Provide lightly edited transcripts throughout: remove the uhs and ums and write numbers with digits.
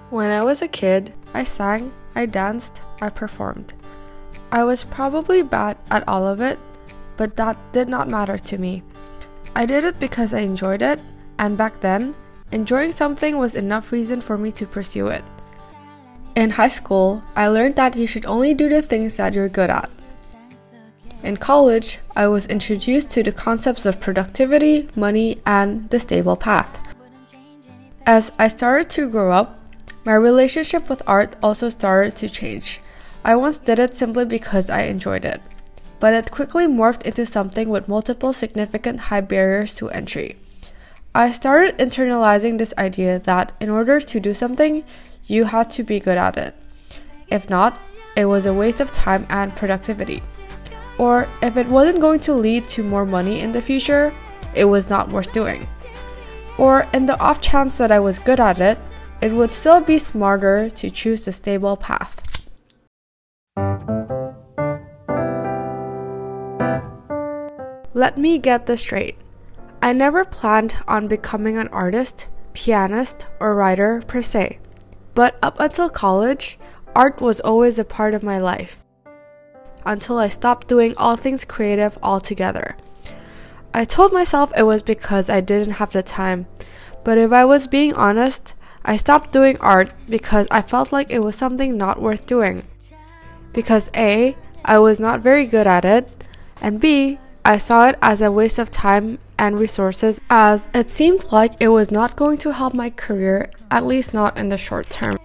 When I was a kid, I sang, I danced, I performed. I was probably bad at all of it, but that did not matter to me. I did it because I enjoyed it, and back then, enjoying something was enough reason for me to pursue it. In high school, I learned that you should only do the things that you're good at. In college, I was introduced to the concepts of productivity, money, and the stable path. As I started to grow up, my relationship with art also started to change. I once did it simply because I enjoyed it, but it quickly morphed into something with multiple significant high barriers to entry. I started internalizing this idea that in order to do something, you had to be good at it. If not, it was a waste of time and productivity. Or if it wasn't going to lead to more money in the future, it was not worth doing. Or in the off chance that I was good at it, it would still be smarter to choose the stable path. Let me get this straight. I never planned on becoming an artist, pianist, or writer per se. But up until college, art was always a part of my life. Until I stopped doing all things creative altogether. I told myself it was because I didn't have the time, but if I was being honest, I stopped doing art because I felt like it was something not worth doing. Because A, I was not very good at it, and B, I saw it as a waste of time and resources as it seemed like it was not going to help my career, at least not in the short term.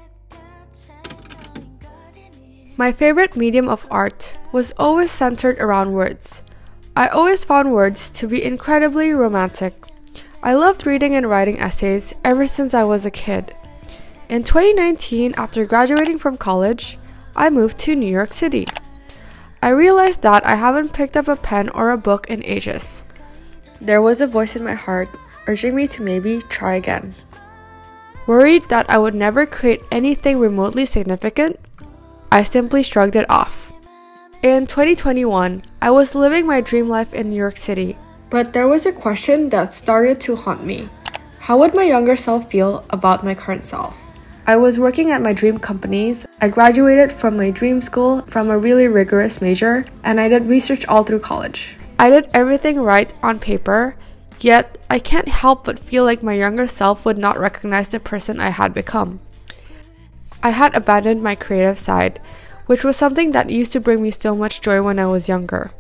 My favorite medium of art was always centered around words. I always found words to be incredibly romantic. I loved reading and writing essays ever since I was a kid. In 2019, after graduating from college, I moved to New York City. I realized that I haven't picked up a pen or a book in ages. There was a voice in my heart urging me to maybe try again. Worried that I would never create anything remotely significant, I simply shrugged it off. In 2021, I was living my dream life in New York City, but there was a question that started to haunt me. How would my younger self feel about my current self? I was working at my dream companies, I graduated from my dream school from a really rigorous major, and I did research all through college. I did everything right on paper, yet I can't help but feel like my younger self would not recognize the person I had become. I had abandoned my creative side, which was something that used to bring me so much joy when I was younger.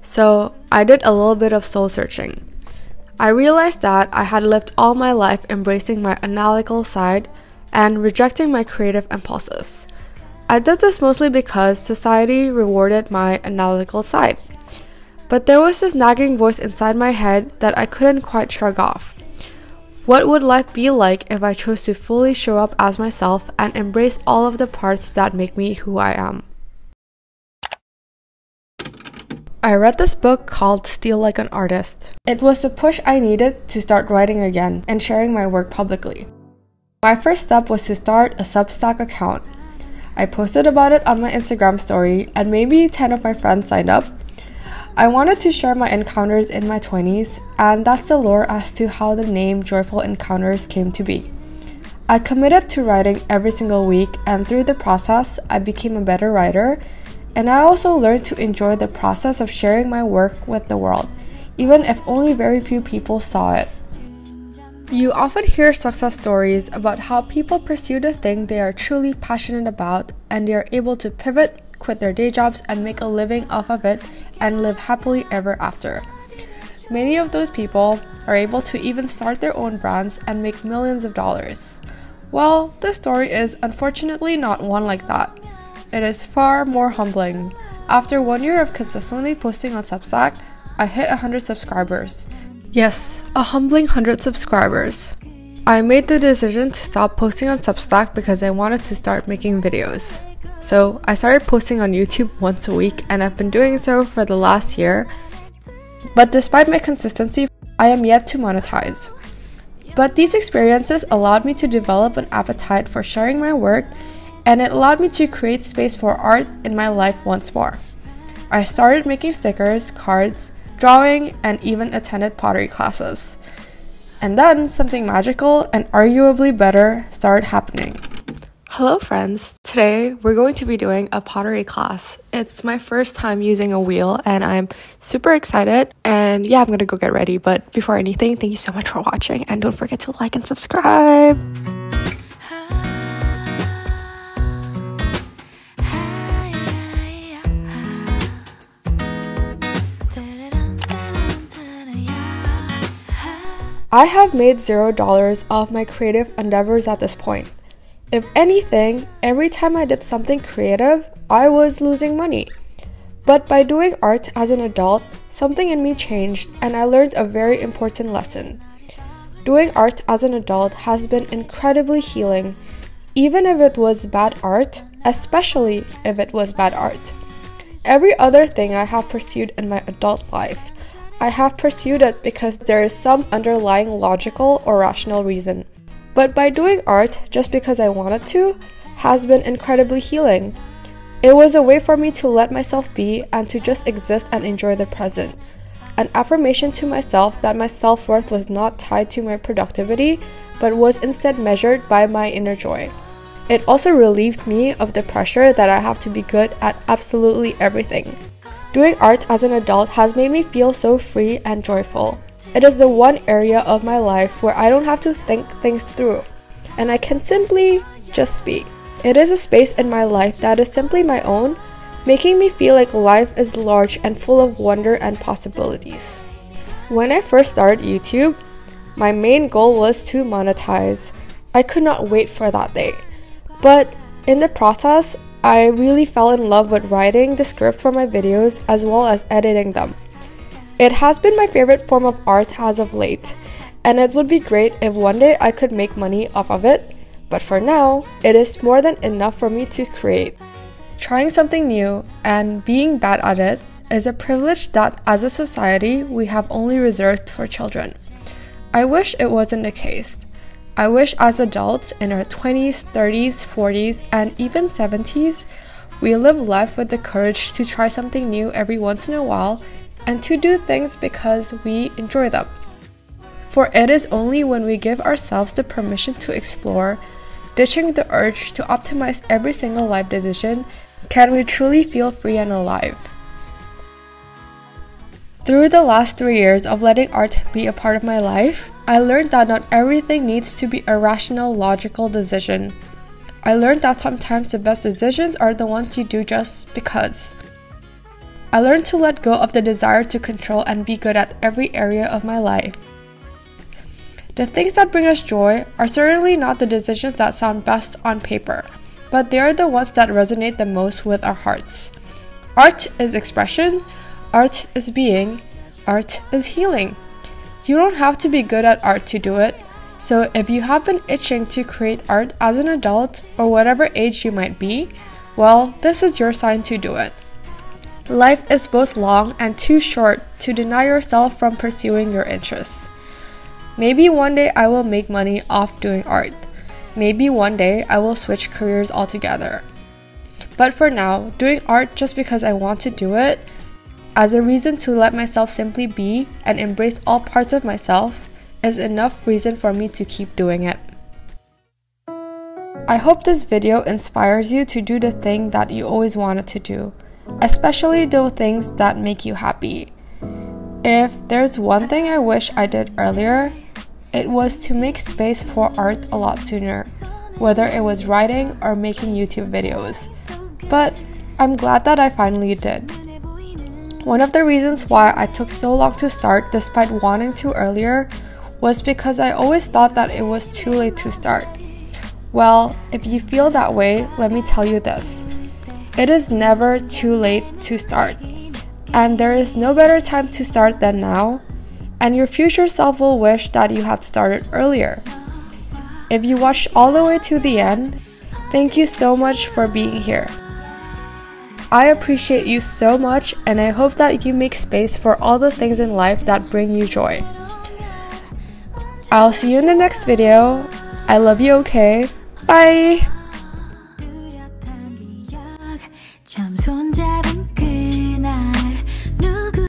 So I did a little bit of soul searching. I realized that I had lived all my life embracing my analytical side and rejecting my creative impulses. I did this mostly because society rewarded my analytical side. But there was this nagging voice inside my head that I couldn't quite shrug off. What would life be like if I chose to fully show up as myself and embrace all of the parts that make me who I am? I read this book called Steal Like an Artist. It was the push I needed to start writing again and sharing my work publicly. My first step was to start a Substack account. I posted about it on my Instagram story and maybe 10 of my friends signed up. I wanted to share my encounters in my 20s, and that's the lore as to how the name Joyful Encounters came to be. I committed to writing every single week, and through the process, I became a better writer, and I also learned to enjoy the process of sharing my work with the world, even if only very few people saw it. You often hear success stories about how people pursue the thing they are truly passionate about, and they are able to pivot, quit their day jobs, and make a living off of it and live happily ever after. Many of those people are able to even start their own brands and make millions of dollars. Well, this story is unfortunately not one like that. It is far more humbling. After 1 year of consistently posting on Substack, I hit 100 subscribers. Yes, a humbling 100 subscribers. I made the decision to stop posting on Substack because I wanted to start making videos. So I started posting on YouTube once a week, and I've been doing so for the last year. But despite my consistency, I am yet to monetize. But these experiences allowed me to develop an appetite for sharing my work, and it allowed me to create space for art in my life once more. I started making stickers, cards, drawing, and even attended pottery classes. And then something magical and arguably better started happening. Hello friends, today we're going to be doing a pottery class. It's my first time using a wheel and I'm super excited, and yeah, I'm gonna go get ready. But before anything, thank you so much for watching and don't forget to like and subscribe. I have made $0 off my creative endeavors at this point. If anything, every time I did something creative, I was losing money. But by doing art as an adult, something in me changed and I learned a very important lesson. Doing art as an adult has been incredibly healing, even if it was bad art, especially if it was bad art. Every other thing I have pursued in my adult life, I have pursued it because there is some underlying logical or rational reason. But by doing art just because I wanted to has been incredibly healing. It was a way for me to let myself be and to just exist and enjoy the present. An affirmation to myself that my self-worth was not tied to my productivity, but was instead measured by my inner joy. It also relieved me of the pressure that I have to be good at absolutely everything. Doing art as an adult has made me feel so free and joyful. It is the one area of my life where I don't have to think things through, and I can simply just be. It is a space in my life that is simply my own, making me feel like life is large and full of wonder and possibilities. When I first started YouTube, my main goal was to monetize. I could not wait for that day. But in the process, I really fell in love with writing the script for my videos as well as editing them. It has been my favorite form of art as of late, and it would be great if one day I could make money off of it, but for now, it is more than enough for me to create. Trying something new and being bad at it is a privilege that as a society we have only reserved for children. I wish it wasn't the case. I wish as adults in our 20s, 30s, 40s, and even 70s, we live life with the courage to try something new every once in a while and to do things because we enjoy them. For it is only when we give ourselves the permission to explore, ditching the urge to optimize every single life decision, can we truly feel free and alive. Through the last 3 years of letting art be a part of my life, I learned that not everything needs to be a rational, logical decision. I learned that sometimes the best decisions are the ones you do just because. I learned to let go of the desire to control and be good at every area of my life. The things that bring us joy are certainly not the decisions that sound best on paper, but they are the ones that resonate the most with our hearts. Art is expression, art is being, art is healing. You don't have to be good at art to do it, so if you have been itching to create art as an adult or whatever age you might be, well, this is your sign to do it. Life is both long and too short to deny yourself from pursuing your interests. Maybe one day I will make money off doing art. Maybe one day I will switch careers altogether. But for now, doing art just because I want to do it, as a reason to let myself simply be and embrace all parts of myself, is enough reason for me to keep doing it. I hope this video inspires you to do the thing that you always wanted to do, especially the things that make you happy. If there's one thing I wish I did earlier, it was to make space for art a lot sooner, whether it was writing or making YouTube videos. But I'm glad that I finally did. One of the reasons why I took so long to start despite wanting to earlier was because I always thought that it was too late to start. Well, if you feel that way, let me tell you this. It is never too late to start, and there is no better time to start than now, and your future self will wish that you had started earlier. If you watched all the way to the end, thank you so much for being here. I appreciate you so much, and I hope that you make space for all the things in life that bring you joy. I'll see you in the next video. I love you, okay? Bye!